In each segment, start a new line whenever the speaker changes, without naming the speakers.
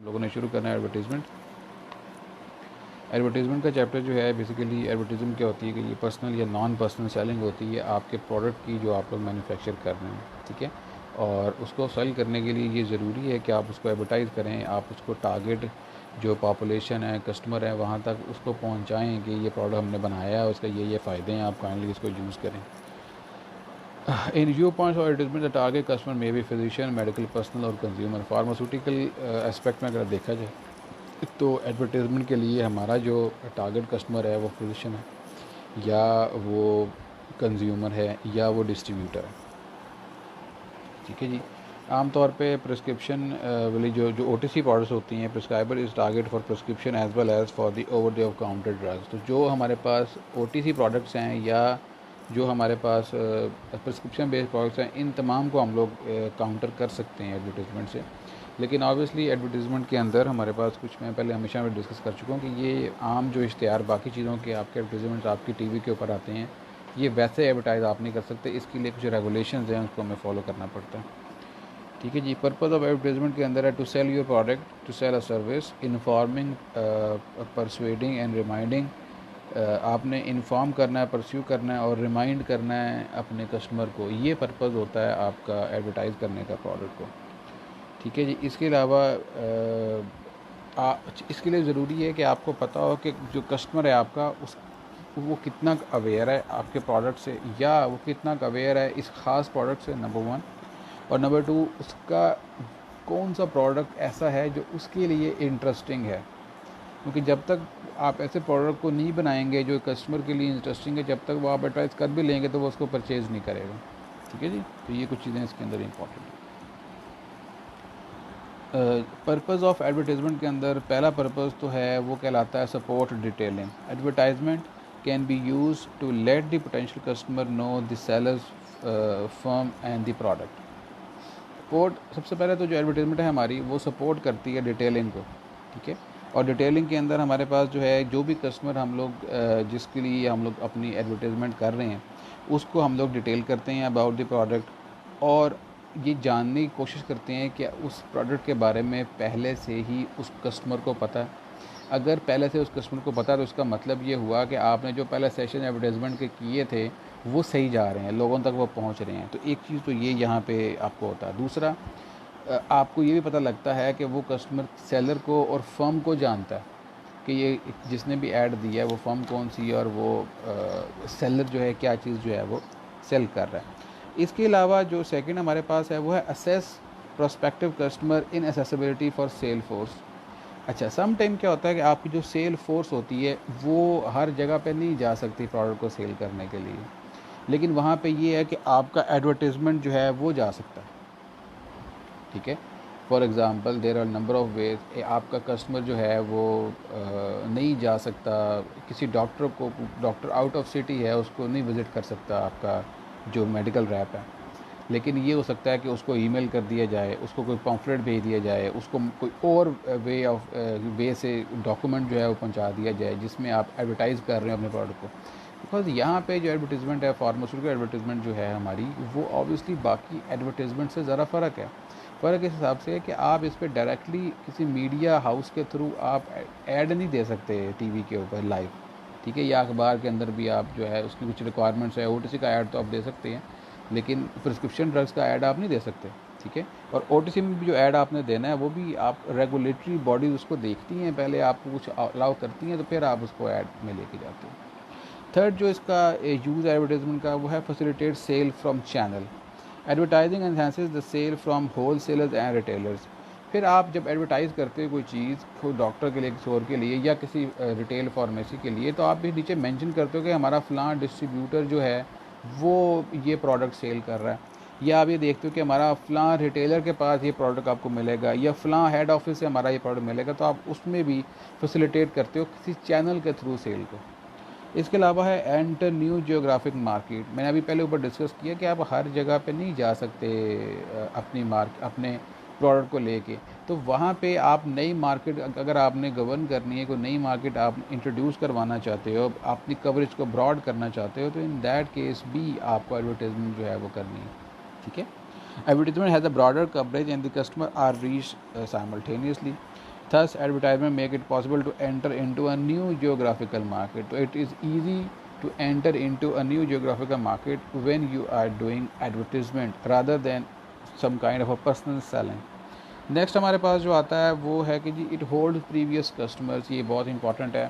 लोगों ने शुरू करना है एडवर्टीज़मेंट। एडवर्टीज़मेंट का चैप्टर जो है बेसिकली एडवर्टीज़मेंट क्या होती है कि ये पर्सनल या नॉन पर्सनल सेलिंग होती है आपके प्रोडक्ट की जो आप लोग मैन्युफैक्चर कर रहे हैं, ठीक है। और उसको सेल करने के लिए ये ज़रूरी है कि आप उसको एडवर्टाइज़ करें, आप उसको टारगेट जो पॉपुलेशन है, कस्टमर है, वहाँ तक उसको पहुँचाएँ कि ये प्रोडक्ट हमने बनाया है, उसका ये फ़ायदे हैं, आप काइंडली इसको यूज़ करें। इन view points of advertisement the target customer may be physician, medical personnel और कंज्यूमर। फार्मास्यूटिकल एस्पेक्ट में अगर देखा जाए तो एडवर्टीज़मेंट के लिए हमारा जो टारगेट कस्टमर है वो फिजिशियन है, या वो कंज्यूमर है, या वो डिस्ट्रीब्यूटर है, ठीक है जी। आमतौर पे प्रिस्क्रिप्शन वाली जो OTC प्रोडक्ट्स होती हैं, prescriber is target for prescription as well as for the over the counter drugs. तो जो हमारे पास OTC प्रोडक्ट्स हैं या जो हमारे पास प्रिस्क्रिप्शन बेस्ड प्रोडक्ट्स हैं, इन तमाम को हम लोग काउंटर कर सकते हैं एडवर्टीज़मेंट से। लेकिन ऑब्वियसली एडवर्टीज़मेंट के अंदर हमारे पास कुछ, मैं पहले हमेशा में डिस्कस कर चुका हूँ कि ये आम जो इश्तिहार बाकी चीज़ों के आपके एडवर्टीज़मेंट्स आपकी टीवी के ऊपर आते हैं, ये वैसे एडवर्टाइज़ आप नहीं कर सकते। इसके लिए कुछ रेगुलेशंस हैं, उसको हमें फॉलो करना पड़ता है, ठीक है जी। पर्पज़ ऑफ एडवर्टीज़मेंट के अंदर है to sell your product, to sell a service, informing, persuading and reminding. आपने इन्फॉर्म करना है, परस्यू करना है और रिमाइंड करना है अपने कस्टमर को। ये पर्पज़ होता है आपका एडवर्टाइज़ करने का प्रोडक्ट को, ठीक है जी। इसके अलावा इसके लिए ज़रूरी है कि आपको पता हो कि जो कस्टमर है आपका, उस वो कितना अवेयर है आपके प्रोडक्ट से, या वो कितना अवेयर है इस ख़ास प्रोडक्ट से, नंबर 1। और नंबर 2, उसका कौन सा प्रोडक्ट ऐसा है जो उसके लिए इंटरेस्टिंग है। क्योंकि जब तक आप ऐसे प्रोडक्ट को नहीं बनाएंगे जो कस्टमर के लिए इंटरेस्टिंग है, जब तक वो आप एडवर्टाइज़ कर भी लेंगे तो वो उसको परचेज़ नहीं करेगा, ठीक है जी। तो ये कुछ चीज़ें इसके अंदर इंपॉर्टेंट है। पर्पज़ ऑफ एडवर्टीज़मेंट के अंदर पहला पर्पज़ तो है वो कहलाता है support detailing. Advertisement can be use to let the potential customer know the sellers firm and the product. Support, सबसे पहले तो जो एडवर्टीज़मेंट है हमारी वो सपोर्ट करती है डिटेलिंग को, ठीक है। और डिटेलिंग के अंदर हमारे पास जो है जो भी कस्टमर हम लोग जिसके लिए हम लोग अपनी एडवर्टीज़मेंट कर रहे हैं, उसको हम लोग डिटेल करते हैं अबाउट द प्रोडक्ट, और ये जानने की कोशिश करते हैं कि उस प्रोडक्ट के बारे में पहले से ही उस कस्टमर को पता है। अगर पहले से उस कस्टमर को पता है तो उसका मतलब ये हुआ कि आपने जो पहले सेशन एडवर्टाइजमेंट के किए थे वो सही जा रहे हैं, लोगों तक वो पहुंच रहे हैं। तो एक चीज़ तो ये यहाँ पे आपको होता है। दूसरा, आपको ये भी पता लगता है कि वो कस्टमर सेलर को और फर्म को जानता है कि ये जिसने भी ऐड दिया है वो फर्म कौन सी है, और वो सेलर जो है क्या चीज़ जो है वो सेल कर रहा है। इसके अलावा जो सेकंड हमारे पास है वो है assess prospective customer in accessibility for sale force. अच्छा, सम टाइम क्या होता है कि आपकी जो सेल फोर्स होती है वो हर जगह पे नहीं जा सकती प्रोडक्ट को सेल करने के लिए, लेकिन वहाँ पे ये है कि आपका एडवर्टीज़मेंट जो है वो जा सकता है, ठीक है। For example there are number of ways. आपका कस्टमर जो है वो नहीं जा सकता किसी डॉक्टर को, डॉक्टर आउट ऑफ सिटी है, उसको नहीं विज़िट कर सकता आपका जो मेडिकल रैप है, लेकिन ये हो सकता है कि उसको ईमेल कर दिया जाए, उसको कोई पम्फलेट भेज दिया जाए, उसको कोई और वे से डॉक्यूमेंट जो है वो पहुंचा दिया जाए जिसमें आप एडवर्टाइज़ कर रहे हैं अपने प्रोडक्ट को। बिकॉज यहाँ पे जो एडवर्टीज़मेंट है, फार्मास्यूटिकल एडवर्टीज़मेंट जो है हमारी, वो ऑब्वियसली बाकी एडवर्टीज़मेंट से ज़रा फ़र्क है। फ़र्क इस हिसाब से है कि आप इस पर डायरेक्टली किसी मीडिया हाउस के थ्रू आप ऐड नहीं दे सकते टीवी के ऊपर लाइव, ठीक है, या अखबार के अंदर भी आप जो है उसकी कुछ रिक्वायरमेंट्स है। OTC का ऐड तो आप दे सकते हैं, लेकिन प्रिस्क्रिप्शन ड्रग्स का ऐड आप नहीं दे सकते, ठीक है। और OTC में भी जो ऐड आपने देना है वो भी आप रेगुलेटरी बॉडी उसको देखती हैं, पहले आपको कुछ अलाउ करती हैं तो फिर आप उसको ऐड में लेके जाते हैं। थर्ड जो इसका यूज़ एडवर्टाइजमेंट का वो है facilitate sale from channel. Advertising enhances the sale from wholesalers and retailers. फिर आप जब एडवर्टाइज़ करते हो कोई चीज़, कोई डॉक्टर के लिए, स्टोर के लिए, या किसी रिटेल फार्मेसी के लिए, तो आप भी नीचे मेंशन करते हो कि हमारा फ़लाँ डिस्ट्रीब्यूटर जो है वो ये प्रोडक्ट सेल कर रहा है, या आप ये देखते हो कि हमारा फ़लाँ रिटेलर के पास ये प्रोडक्ट आपको मिलेगा, या फ़लाँ हेड ऑफिस से हमारा ये प्रोडक्ट मिलेगा। तो आप उसमें भी फैसिलिटेट करते हो किसी चैनल के थ्रू सेल को। इसके अलावा है एंटर न्यू जियोग्राफिक मार्केट। मैंने अभी पहले ऊपर डिस्कस किया कि आप हर जगह पे नहीं जा सकते अपने प्रोडक्ट को लेके। तो वहाँ पे आप नई मार्केट, अगर आपने गवर्न करनी है, कोई नई मार्केट आप इंट्रोड्यूस करवाना चाहते हो, अपनी कवरेज को ब्रॉड करना चाहते हो, तो इन दैट केस भी आपको एडवर्टाइजमेंट जो है वो करनी है, ठीक है। Advertisement has a broader coverage and the customer are reach simultaneously. Thus, advertisement make it possible to enter into a new geographical market. So it is easy to enter into a new geographical market when you are doing advertisement rather than some kind of a personal selling. Next हमारे पास जो आता है वो है कि जी it hold previous customers. ये बहुत important है.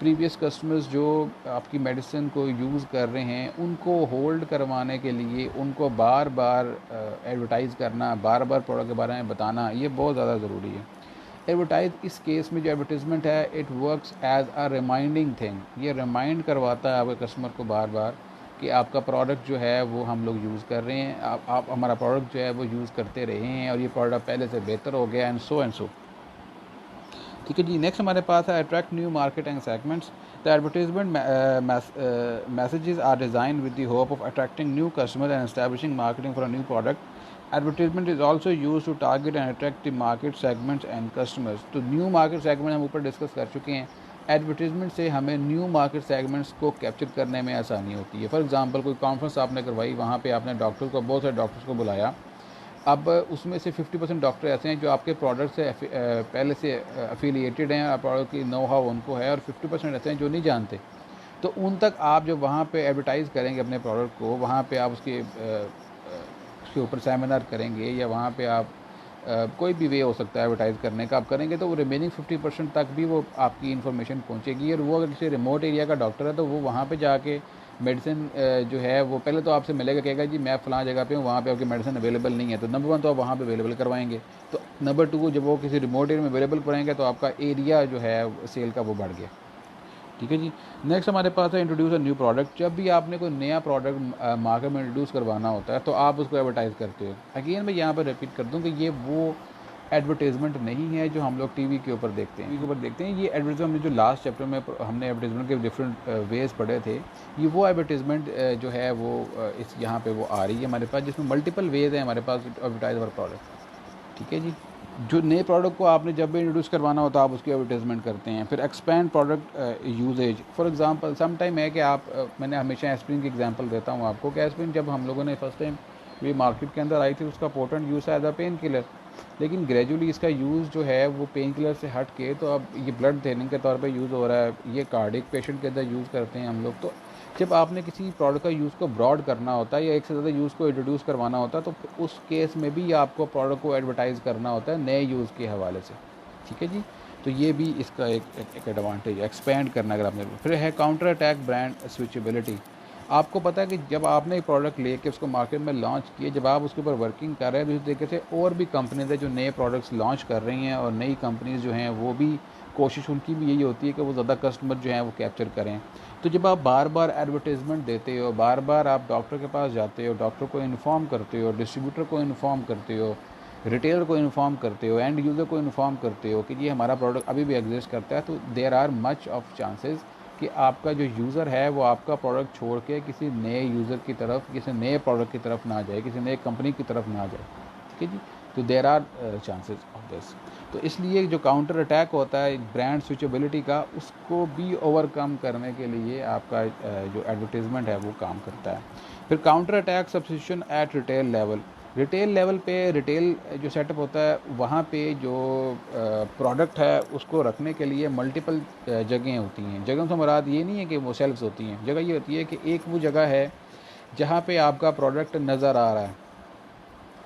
प्रीवियस कस्टमर्स जो आपकी मेडिसिन को यूज़ कर रहे हैं उनको होल्ड करवाने के लिए उनको बार बार एडवर्टाइज़ करना, बार बार प्रोडक्ट के बारे में बताना, ये बहुत ज़्यादा ज़रूरी है. एडवर्टाइज इस केस में जो एडवर्टीज़मेंट है it works as a reminding thing. ये रिमाइंड करवाता है आपके कस्टमर को बार बार कि आपका प्रोडक्ट जो है वो हम लोग यूज़ कर रहे हैं, आप हमारा प्रोडक्ट जो है वो यूज़ करते रहे हैं और ये प्रोडक्ट पहले से बेहतर हो गया एंड सो. ठीक है जी. नेक्स्ट हमारे पास है attract new market and segments. The advertisement messages are design with the hope of attracting new customer and establishing marketing for a new product. Advertisement is also use to target and attract the market segments and customers. तो new market segment हम ऊपर discuss कर चुके हैं. एडवर्टीजमेंट से हमें new market segments को कैप्चर करने में आसानी होती है. फॉर एग्जांपल कोई कॉन्फ्रेंस आपने करवाई, वहाँ पे आपने बहुत सारे डॉक्टर्स को बुलाया. अब उसमें से 50% डॉक्टर ऐसे हैं जो आपके प्रोडक्ट से पहले से अफिलिएटेड हैं, प्रोडक्ट की नो हाउ उनको है, और 50% ऐसे हैं जो नहीं जानते. तो उन तक आप जब वहाँ पे एडवर्टाइज़ करेंगे अपने प्रोडक्ट को, वहाँ पे आप उसके ऊपर सेमिनार करेंगे या वहाँ पे आप कोई भी वे हो सकता है एडवर्टाइज़ करने का आप करेंगे, तो वो रिमेनिंग 50% तक भी वो आपकी इन्फॉर्मेशन पहुँचेगी. और वो अगर किसी रिमोट एरिया का डॉक्टर है तो वो वहाँ पे जाके मेडिसिन जो है वो पहले तो आपसे मिलेगा, कहेगा जी मैं फ़लाँ जगह पे हूँ, वहाँ पे आपकी मेडिसिन अवेलेबल नहीं है. तो नंबर 1 तो आप वहाँ पे अवेलेबल करवाएंगे. तो नंबर 2 जब वो किसी रिमोट एरिया में अवेलेबल कराएंगे तो आपका एरिया जो है सेल का वो बढ़ गया. ठीक है जी. नेक्स्ट हमारे पास है इंट्रोड्यूस अ न्यू प्रोडक्ट. जब भी आपने कोई नया प्रोडक्ट मार्केट में इंट्रोड्यूस करवाना होता है तो आप उसको एडवर्टाइज़ करते हो. अगेन मैं यहाँ पर रिपीट कर दूँ कि ये वो एडवर्टीज़मेंट नहीं है जो हम लोग टीवी के ऊपर देखते हैं. ये एडवर्टीज़मेंट जो लास्ट चैप्टर में हमने एडवर्टीज़मेंट के डिफरेंट वेज़ पढ़े थे, ये वो एडवर्टीज़मेंट जो है वो इस यहाँ पे वो आ रही है हमारे पास, जिसमें मल्टीपल वेज़ हैं हमारे पास एडवर्टाइज अवर प्रोडक्ट. ठीक है जी. जो नए प्रोडक्ट को आपने जब भी इंट्रोड्यूस करवाना होता है आप उसकी एडवर्टीज़मेंट करते हैं. फिर expand product usages. For example some time है कि आप मैंने हमेशा एस्प्रिन की एग्जांपल देता हूँ आपको कि एस्प्रिन जब हम लोगों ने फर्स्ट टाइम ये मार्केट के अंदर आई थी उसका पोटेंट यूज़ है एज अ पेन किलर. लेकिन ग्रेजुअली इसका यूज़ जो है वो पेन किलर से हट के तो अब ये ब्लड थिनिंग के तौर पे यूज़ हो रहा है. ये कार्डिक पेशेंट के अंदर यूज़ करते हैं हम लोग. तो जब आपने किसी प्रोडक्ट का यूज़ को ब्रॉड करना होता है या एक से ज़्यादा यूज़ को इंट्रोड्यूस करवाना होता है तो उस केस में भी आपको प्रोडक्ट को एडवर्टाइज़ करना होता है नए यूज़ के हवाले से. ठीक है जी. तो ये भी इसका एक एडवांटेज है एक्सपेंड करना. अगर आपने फिर है काउंटर अटैक ब्रांड स्विचेबिलिटी. आपको पता है कि जब आपने एक प्रोडक्ट लेके उसको मार्केट में लॉन्च किए, जब आप उसके ऊपर वर्किंग कर रहे हैं तो इस तरीके से और भी कंपनीज है जो नए प्रोडक्ट्स लॉन्च कर रही हैं और नई कंपनीज जो हैं वो भी कोशिश उनकी भी यही होती है कि वो ज़्यादा कस्टमर जो हैं वो कैप्चर करें. तो जब आप बार बार एडवर्टीज़मेंट देते हो, बार बार आप डॉक्टर के पास जाते हो, डॉक्टर को इन्फॉर्म करते हो, डिस्ट्रीब्यूटर को इन्फॉर्म करते हो, रिटेलर को इन्फॉर्म करते हो, एंड यूज़र को इन्फॉर्म करते हो कि ये हमारा प्रोडक्ट अभी भी एग्जिस्ट करता है, तो there are much of chances कि आपका जो यूज़र है वो आपका प्रोडक्ट छोड़ के किसी नए यूज़र की तरफ, किसी नए प्रोडक्ट की तरफ ना जाए, किसी नए कंपनी की तरफ ना जाए. ठीक है जी. तो there are chances of this. तो इसलिए जो काउंटर अटैक होता है ब्रांड स्विचेबिलिटी का, उसको भी ओवरकम करने के लिए आपका जो एडवर्टीज़मेंट है वो काम करता है. फिर counter attack substitution at retail level. Retail level पे रिटेल जो सेटअप होता है वहाँ पे जो प्रोडक्ट है उसको रखने के लिए मल्टीपल जगहें होती हैं. जगहों से मुराद ये नहीं है कि वो शेल्फ्स होती हैं. जगह ये होती है कि एक वो जगह है जहाँ पे आपका प्रोडक्ट नज़र आ रहा है,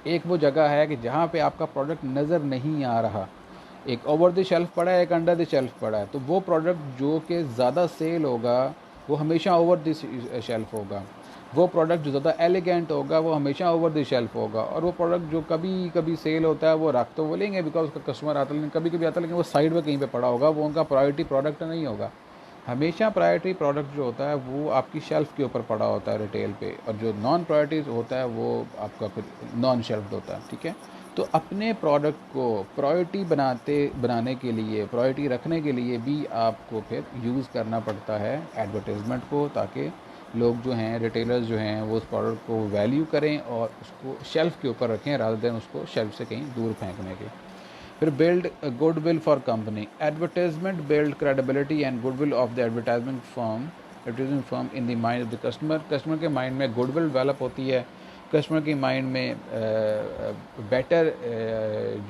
एक वो जगह है कि जहाँ पे आपका प्रोडक्ट नज़र नहीं आ रहा. एक ओवर द शेल्फ पड़ा है, एक अंडर द शेल्फ पड़ा है. तो वो प्रोडक्ट जो कि ज़्यादा सेल होगा वो हमेशा ओवर द शेल्फ होगा. वो प्रोडक्ट जो ज़्यादा एलिगेंट होगा वो हमेशा ओवर द शेल्फ होगा. और वो प्रोडक्ट जो कभी कभी सेल होता है वो रख तो वो लेंगे बिकॉज उसका कस्टमर आता है, लेकिन कभी कभी आता है लेकिन वो साइड में कहीं पे पड़ा होगा, वो उनका प्रायोरिटी प्रोडक्ट नहीं होगा. हमेशा प्रायोरिटी प्रोडक्ट जो होता है वो आपकी शेल्फ़ के ऊपर पड़ा होता है रिटेल पे, और जो नॉन प्रायोरिटी होता है वो आपका फिर नॉन शेल्फ होता है. ठीक है. तो अपने प्रोडक्ट को प्रायोरिटी बनाने के लिए, प्रायोरिटी रखने के लिए भी आपको फिर यूज़ करना पड़ता है एडवर्टीज़मेंट को, ताकि लोग जो हैं, रिटेलर्स जो हैं, वो उस प्रोडक्ट को वैल्यू करें और उसको शेल्फ़ के ऊपर रखें रादर देन उसको शेल्फ़ से कहीं दूर फेंकने के. फिर build goodwill for company. Advertisement build credibility and goodwill of the advertisement firm in the mind of the customer. Customer के माइंड में गुडविल डेवलप होती है कस्टमर के माइंड में बेटर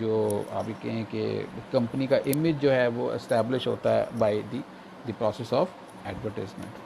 जो आप ये कहें कि कंपनी का इमेज जो है वो इस्टेब्लिश होता है by the process of advertisement.